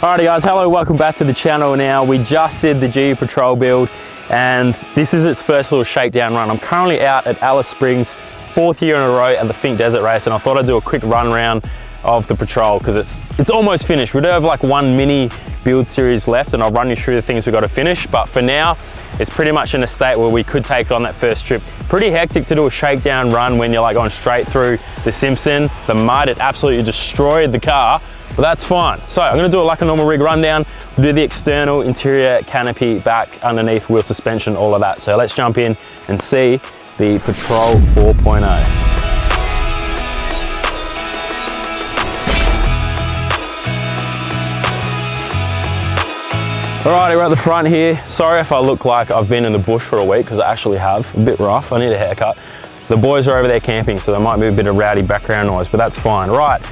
Alrighty guys, hello, welcome back to the channel. Now we just did the GE Patrol build and this is its first little shakedown run. I'm currently out at Alice Springs, 4th year in a row at the Fink Desert Race, and I thought I'd do a quick run round of the Patrol because it's almost finished. We do have like one mini build series left and I'll run you through the things we got to finish, but for now it's pretty much in a state where we could take it on that first trip. Pretty hectic to do a shakedown run when you're like going straight through the Simpson, the mud. It absolutely destroyed the car, but that's fine. So I'm going to do it like a normal rig rundown. We'll do the external, interior, canopy, back, underneath, wheel suspension, all of that. So let's jump in and see the Patrol 4.0. Alrighty, we're at the front here. Sorry if I look like I've been in the bush for a week, because I actually have. A bit rough, I need a haircut. The boys are over there camping, so there might be a bit of rowdy background noise, but that's fine. Right,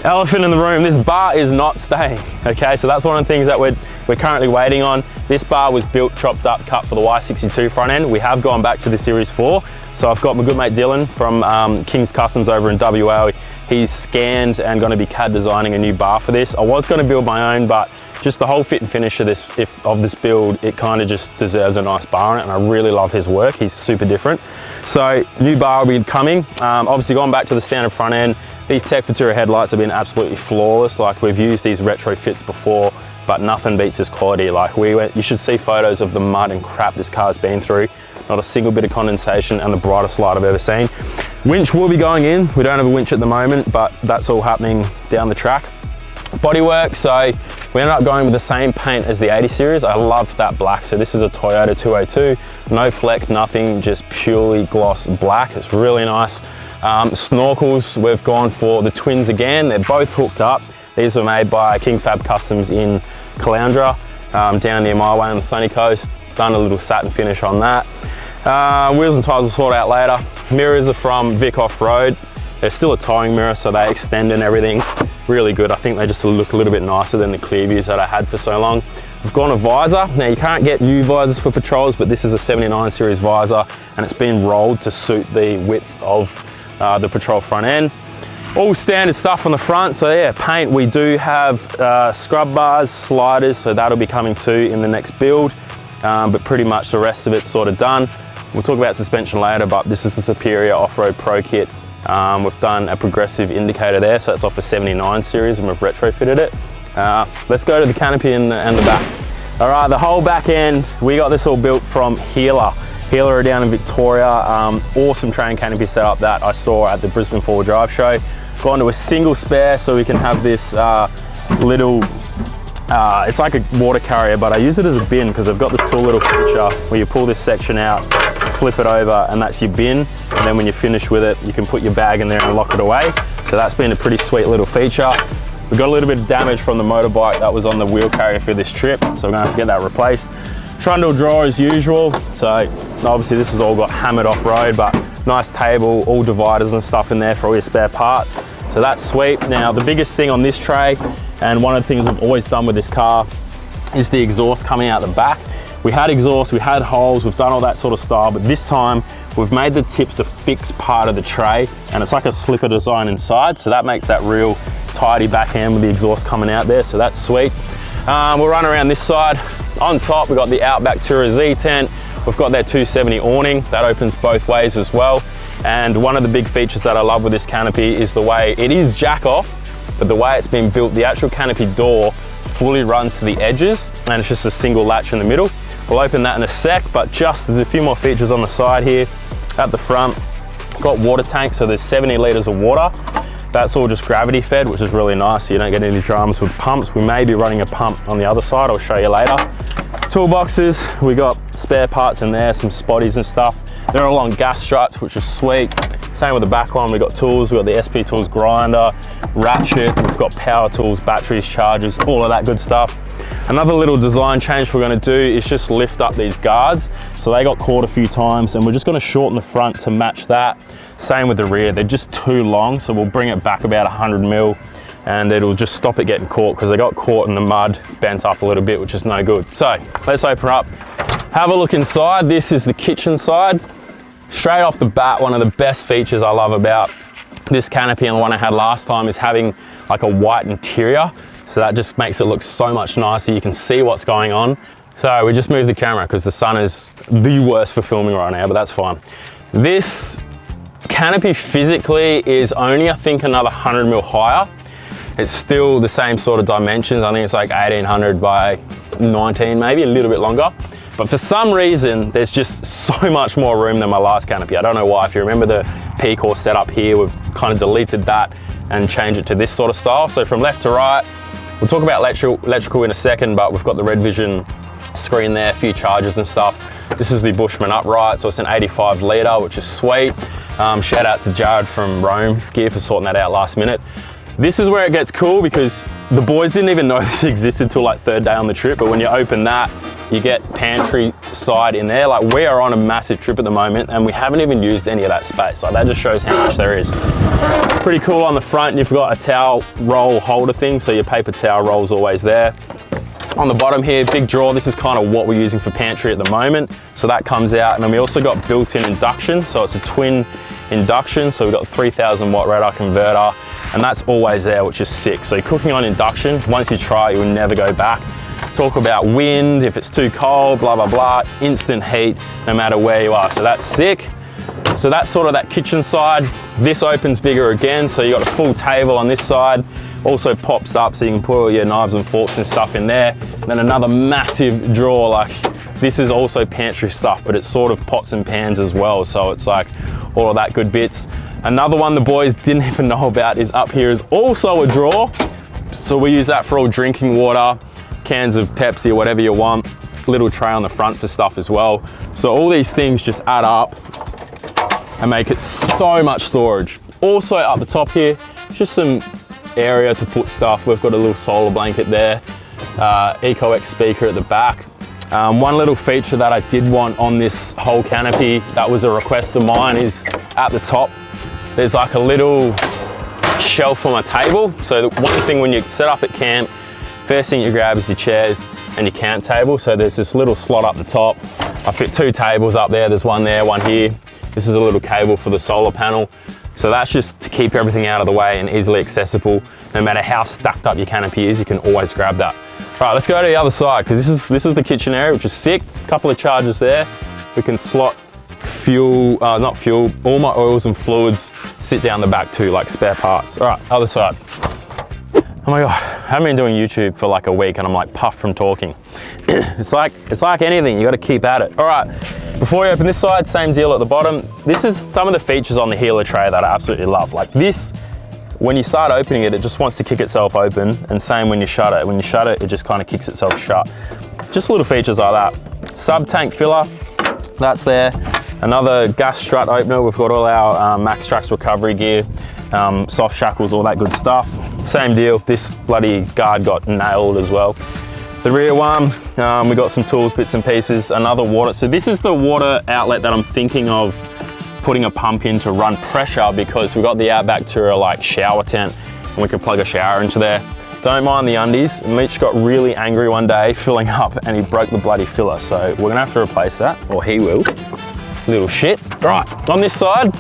elephant in the room, this bar is not staying, okay? So that's one of the things that we're currently waiting on. This bar was built, chopped up, cut for the Y62 front end. We have gone back to the Series 4. So I've got my good mate Dylan from King's Customs over in WA. He's scanned and gonna be CAD designing a new bar for this. I was gonna build my own, but just the whole fit and finish of this build, it kind of just deserves a nice bar on it, and I really love his work. He's super different. So new bar will be coming. Obviously going back to the standard front end, these Tech Futura headlights have been absolutely flawless. Like, we've used these retrofits before, but nothing beats this quality. Like, you should see photos of the mud and crap this car's been through. Not a single bit of condensation, and the brightest light I've ever seen. Winch will be going in. We don't have a winch at the moment, but that's all happening down the track. Bodywork, so we ended up going with the same paint as the 80 series. I loved that black. So this is a Toyota 202, no fleck, nothing, just purely gloss black. It's really nice. Snorkels, we've gone for the twins again. They're both hooked up. These were made by King Fab Customs in Caloundra, down near my way on the sunny coast. Done a little satin finish on that. Wheels and tyres will sort out later. Mirrors are from Vic Off-Road. They're still a towing mirror, so they extend and everything. Really good. I think they just look a little bit nicer than the clear views that I had for so long. We've gone a visor. Now, you can't get U visors for Patrols, but this is a 79 series visor, and it's been rolled to suit the width of the Patrol front end. All standard stuff on the front. So yeah, paint, we do have scrub bars, sliders, so that'll be coming too in the next build. But pretty much the rest of it's sort of done. We'll talk about suspension later, but this is the Superior Off-Road Pro Kit. We've done a progressive indicator there, so that's off a 79 series, and we've retrofitted it. Let's go to the canopy and the back. All right, the whole back end, we got this all built from Healer. Healer are down in Victoria. Awesome train canopy setup that I saw at the Brisbane 4 Drive show. Gone to a single spare so we can have this little, it's like a water carrier, but I use it as a bin because I've got this cool little feature where you pull this section out, flip it over, and that's your bin. And then when you're finished with it, you can put your bag in there and lock it away. So that's been a pretty sweet little feature. We got a little bit of damage from the motorbike that was on the wheel carrier for this trip, so we're gonna have to get that replaced. Trundle drawer as usual. So obviously this has all got hammered off road, but nice table, all dividers and stuff in there for all your spare parts. So that's sweet. Now the biggest thing on this tray, and one of the things I've always done with this car, is the exhaust coming out the back. We had exhaust, we had holes, we've done all that sort of style, but this time we've made the tips the fixed part of the tray, and it's like a slipper design inside, so that makes that real tidy back end with the exhaust coming out there, so that's sweet. We'll run around this side. On top, we've got the Outback Tourer Z tent. We've got their 270 awning, that opens both ways as well. And one of the big features that I love with this canopy is the way it is jack off, but the way it's been built, the actual canopy door fully runs to the edges, and it's just a single latch in the middle. We'll open that in a sec, but just there's a few more features on the side here. At the front, got water tank, so there's 70 litres of water. That's all just gravity fed, which is really nice, so you don't get any drums with pumps. We may be running a pump on the other side, I'll show you later. Toolboxes, we got spare parts in there, some spotties and stuff. They're all on gas struts, which is sweet. Same with the back one, we got tools, we got the SP Tools grinder, ratchet, we've got power tools, batteries, chargers, all of that good stuff. Another little design change we're going to do is just lift up these guards. So they got caught a few times, and we're just going to shorten the front to match that. Same with the rear, they're just too long, so we'll bring it back about 100 mil, and it'll just stop it getting caught, because they got caught in the mud, bent up a little bit, which is no good. So let's open up, have a look inside. This is the kitchen side. Straight off the bat, one of the best features I love about this canopy and the one I had last time is having like a white interior. So that just makes it look so much nicer. You can see what's going on. So we just moved the camera because the sun is the worst for filming right now, but that's fine. This canopy physically is only, I think, another 100 mil higher. It's still the same sort of dimensions. I think it's like 1800 by 19, maybe a little bit longer. But for some reason, there's just so much more room than my last canopy. I don't know why. If you remember the P-core setup here, we've kind of deleted that and changed it to this sort of style. So from left to right, we'll talk about electrical in a second, but we've got the Red Vision screen there, a few chargers and stuff. This is the Bushman upright, so it's an 85 litre, which is sweet. Shout out to Jared from Rome Gear for sorting that out last minute. This is where it gets cool because the boys didn't even know this existed till like third day on the trip, but when you open that, you get pantry side in there. Like, we are on a massive trip at the moment and we haven't even used any of that space. Like, that just shows how much there is. Pretty cool on the front, you've got a towel roll holder thing, so your paper towel roll's always there. On the bottom here, big drawer. This is kind of what we're using for pantry at the moment. So that comes out, and then we also got built-in induction. So it's a twin induction. So we've got a 3000 watt radar converter, and that's always there, which is sick. So you're cooking on induction. Once you try it, you'll never go back. Talk about wind, if it's too cold, blah, blah, blah. Instant heat, no matter where you are. So that's sick. So that's sort of that kitchen side. This opens bigger again. So you got a full table on this side. Also pops up so you can put all your knives and forks and stuff in there. And then another massive drawer. Like, this is also pantry stuff, but it's sort of pots and pans as well. So it's like all of that good bits. Another one the boys didn't even know about is up here is also a drawer. So we use that for all drinking water, cans of Pepsi or whatever you want. Little tray on the front for stuff as well. So all these things just add up and make it so much storage. Also up the top here, just some area to put stuff. We've got a little solar blanket there, EcoX speaker at the back. One little feature that I did want on this whole canopy, that was a request of mine, is at the top, there's like a little shelf on a table. So the one thing when you set up at camp, first thing you grab is your chairs and your camp table. So there's this little slot up the top. I fit 2 tables up there. There's one there, one here. This is a little cable for the solar panel. So that's just to keep everything out of the way and easily accessible. No matter how stacked up your canopy is, you can always grab that. All right, let's go to the other side, because this is the kitchen area, which is sick. A couple of chargers there. We can slot fuel, not fuel, all my oils and fluids sit down the back too, like spare parts. All right, other side. Oh my God, I haven't been doing YouTube for like a week and I'm like puffed from talking. It's like anything, you gotta keep at it. All right, before we open this side, same deal at the bottom. This is some of the features on the Healer tray that I absolutely love. Like this, when you start opening it, it just wants to kick itself open, and same when you shut it. When you shut it, it just kind of kicks itself shut. Just little features like that. Sub-tank filler, that's there. Another gas strut opener. We've got all our Max Trax recovery gear, soft shackles, all that good stuff. Same deal, this bloody guard got nailed as well. The rear one, we got some tools, bits and pieces, another water. So this is the water outlet that I'm thinking of putting a pump in to run pressure, because we've got the Outback Tourer like shower tent and we can plug a shower into there. Don't mind the undies. Mitch got really angry one day filling up and he broke the bloody filler. So we're gonna have to replace that, or he will. Little shit. Right, on this side,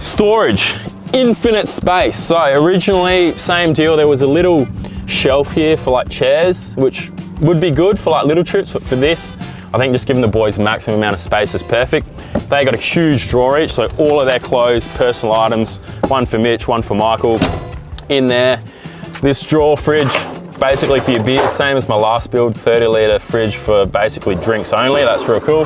storage, infinite space. So originally, same deal, there was a little shelf here for like chairs, which would be good for like little trips, but for this, I think just giving the boys maximum amount of space is perfect. They got a huge drawer each, so all of their clothes, personal items, one for Mitch, one for Michael, in there. This drawer fridge, basically for your beer, same as my last build, 30 litre fridge for basically drinks only. That's real cool.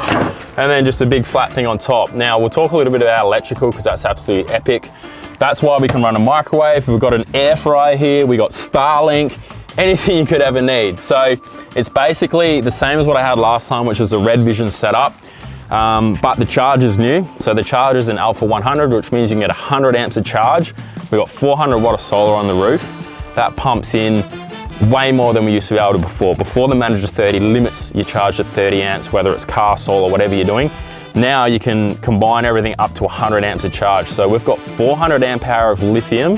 And then just a big flat thing on top. Now we'll talk a little bit about electrical, because that's absolutely epic. That's why we can run a microwave. We've got an air fryer here. We got Starlink, anything you could ever need. So it's basically the same as what I had last time, which was a Red Vision setup. But the charger's new. So the charger's an Alpha 100, which means you can get 100 amps of charge. We've got 400 watt of solar on the roof. That pumps in way more than we used to be able to before. Before, the Manager 30 limits your charge to 30 amps, whether it's car, solar, whatever you're doing. Now you can combine everything up to 100 amps of charge. So we've got 400 amp hour of lithium,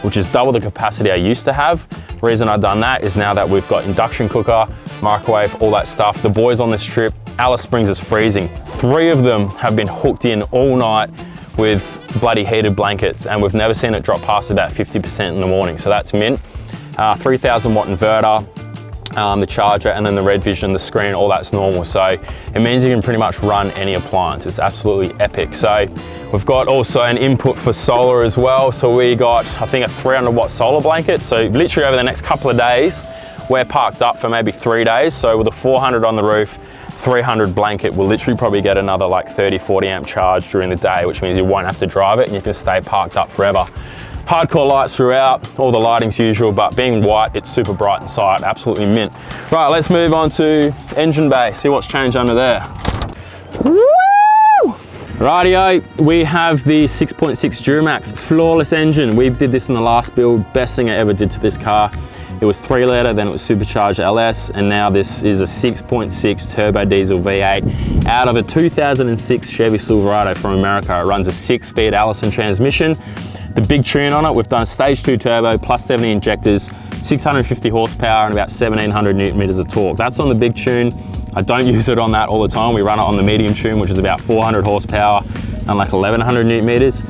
which is double the capacity I used to have. The reason I've done that is now that we've got induction cooker, microwave, all that stuff. The boys on this trip, Alice Springs is freezing. 3 of them have been hooked in all night with bloody heated blankets, and we've never seen it drop past about 50% in the morning. So that's mint. 3000 watt inverter, the charger, and then the red vision, the screen, all that's normal. So it means you can pretty much run any appliance. It's absolutely epic. So we've got also an input for solar as well. So we got, I think, a 300 watt solar blanket. So literally over the next couple of days, we're parked up for maybe 3 days. So with a 400 on the roof, 300 blanket, will literally probably get another like 30, 40 amp charge during the day, which means you won't have to drive it and you can stay parked up forever. Hardcore lights throughout, all the lighting's usual, but being white, it's super bright inside, absolutely mint. Right, let's move on to engine bay, see what's changed under there. Woo! Rightio, we have the 6.6 Duramax flawless engine. We did this in the last build, best thing I ever did to this car. It was 3 litre, then it was supercharged LS, and now this is a 6.6 turbo diesel V8 out of a 2006 Chevy Silverado from America. It runs a 6-speed Allison transmission. The big tune on it, we've done a stage 2 turbo plus 70 injectors, 650 horsepower and about 1700 newton meters of torque. That's on the big tune. I don't use it on that all the time. We run it on the medium tune, which is about 400 horsepower and like 1100 newton meters.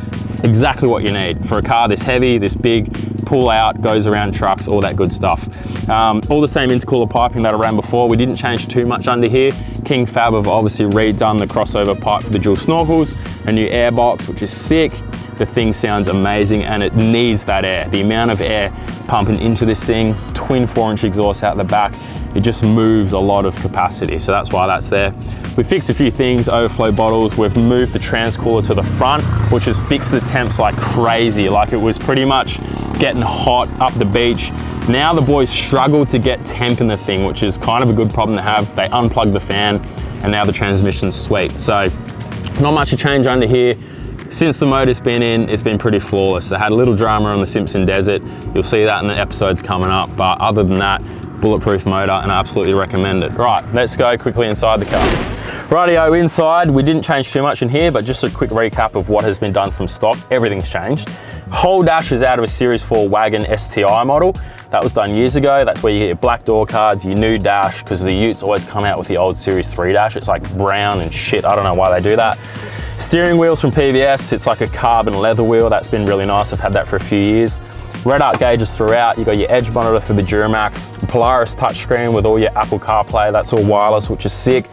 Exactly what you need for a car this heavy, this big, pull out, goes around trucks, all that good stuff. All the same intercooler piping that I ran before. We didn't change too much under here. King Fab have obviously redone the crossover pipe for the dual snorkels, a new air box, which is sick. The thing sounds amazing and it needs that air. The amount of air pumping into this thing, twin 4-inch exhaust out the back, it just moves a lot of capacity. So that's why that's there. We fixed a few things, overflow bottles. We've moved the transcooler to the front, which has fixed the temps like crazy. Like it was pretty much getting hot up the beach. Now the boys struggle to get temp in the thing, which is kind of a good problem to have. They unplugged the fan and now the transmission's sweet. So not much to change under here. Since the motor's been in, it's been pretty flawless. It had a little drama on the Simpson Desert. You'll see that in the episodes coming up, but other than that, bulletproof motor, and I absolutely recommend it. Right, let's go quickly inside the car. Rightio, inside, we didn't change too much in here, but just a quick recap of what has been done from stock. Everything's changed. Whole dash is out of a Series 4 wagon STI model. That was done years ago. That's where you get your black door cards, your new dash, because the Utes always come out with the old Series 3 dash. It's like brown and shit. I don't know why they do that. Steering wheels from PVS. It's like a carbon leather wheel. That's been really nice. I've had that for a few years. Red arc gauges throughout. You got your edge monitor for the Duramax, Polaris touchscreen with all your Apple CarPlay. That's all wireless, which is sick.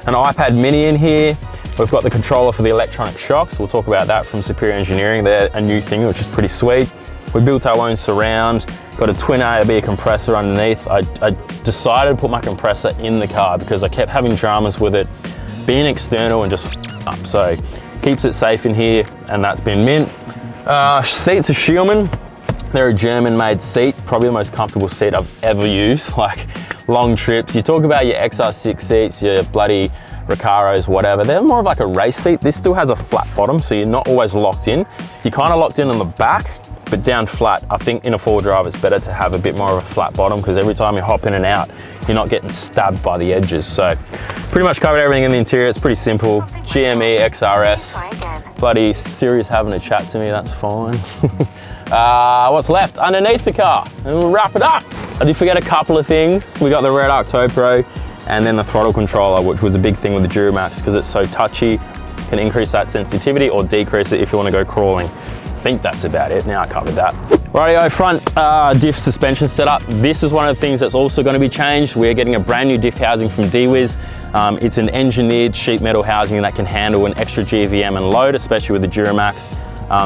An iPad mini in here. We've got the controller for the electronic shocks. We'll talk about that from Superior Engineering. They're a new thing, which is pretty sweet. We built our own surround. Got a twin ARB compressor underneath. I decided to put my compressor in the car because I kept having dramas with it being external and just up. So keeps it safe in here, and that's been mint. Seats are Schürmann. They're a German-made seat, probably the most comfortable seat I've ever used. Like long trips, you talk about your XR6 seats, your bloody Recaros, whatever. They're more of like a race seat. This still has a flat bottom, so you're not always locked in. You're kind of locked in on the back, but down flat. I think in a four drive, it's better to have a bit more of a flat bottom because every time you hop in and out, you're not getting stabbed by the edges. So pretty much covered everything in the interior. It's pretty simple. GME, XRS. Bloody Siri's having a chat to me, that's fine. What's left underneath the car? And we'll wrap it up. I did forget a couple of things. We got the red arc tow pro and then the throttle controller, which was a big thing with the Duramax because it's so touchy. Can increase that sensitivity or decrease it if you want to go crawling. I think that's about it. Now I covered that. Rightio, front diff suspension setup. This is one of the things that's also going to be changed. We're getting a brand new diff housing from DWiz. It's an engineered sheet metal housing that can handle an extra GVM and load, especially with the Duramax.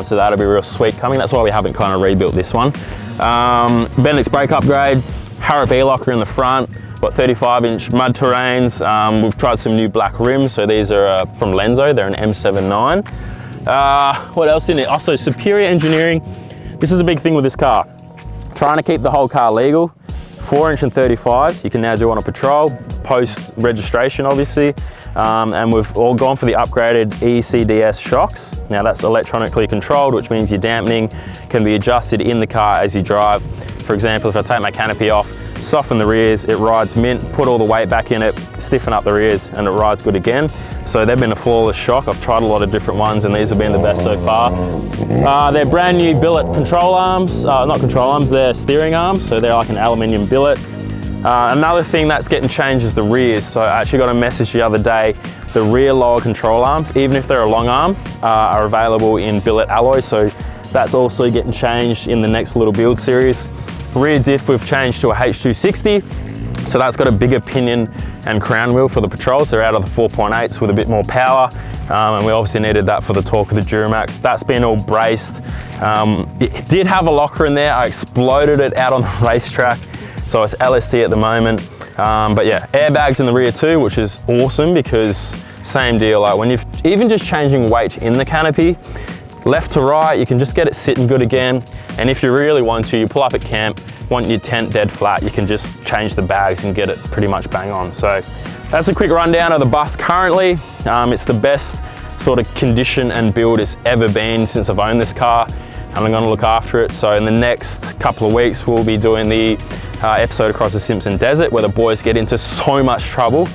So that'll be real sweet coming. That's why we haven't kind of rebuilt this one. Bendix brake upgrade, Harrop e-locker in the front. Got 35-inch mud terrains. We've tried some new black rims. So these are from Lenzo. They're an M79. What else in it? Also, Superior Engineering. This is a big thing with this car. Trying to keep the whole car legal. 4-inch and 35s. You can now do on a patrol, post registration, obviously. And we've all gone for the upgraded ECDS shocks. Now that's electronically controlled, which means your dampening can be adjusted in the car as you drive. For example, if I take my canopy off, soften the rears, it rides mint, put all the weight back in it, stiffen up the rears, and it rides good again. So they've been a flawless shock. I've tried a lot of different ones and these have been the best so far. They're brand new billet control arms, not control arms, they're steering arms. So they're like an aluminium billet. Another thing that's getting changed is the rears. So I actually got a message the other day, the rear lower control arms, even if they're a long arm, are available in billet alloy. So that's also getting changed in the next little build series. Rear diff we've changed to a H260. So that's got a bigger pinion and crown wheel for the Patrol. So out of the 4.8s with a bit more power. And we obviously needed that for the torque of the Duramax. That's been all braced. It did have a locker in there. I exploded it out on the racetrack. So it's LST at the moment. But yeah, airbags in the rear too, which is awesome because same deal, like when you're even just changing weight in the Canopy, left to right, you can just get it sitting good again. And if you really want to, you pull up at camp, want your tent dead flat, you can just change the bags and get it pretty much bang on. So that's a quick rundown of the bus currently. It's the best sort of condition and build it's ever been since I've owned this car, and I'm gonna look after it. So in the next couple of weeks, we'll be doing the episode across the Simpson Desert where the boys get into so much trouble.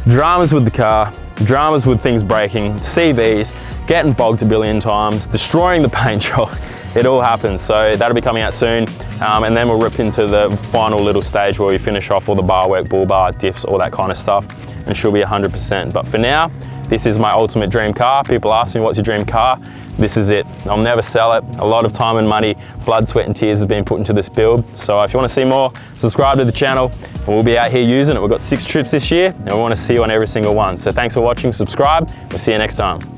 Dramas with the car, dramas with things breaking, CVs, getting bogged a billion times, destroying the paint job. It all happens. So that'll be coming out soon. And then we'll rip into the final little stage where we finish off all the bar work, bull bar, diffs, all that kind of stuff. And she'll be 100%. But for now, this is my ultimate dream car. People ask me, what's your dream car? This is it. I'll never sell it. A lot of time and money, blood, sweat and tears have been put into this build. So if you want to see more, subscribe to the channel and we'll be out here using it. We've got 6 trips this year and we want to see you on every single one. So thanks for watching, subscribe. We'll see you next time.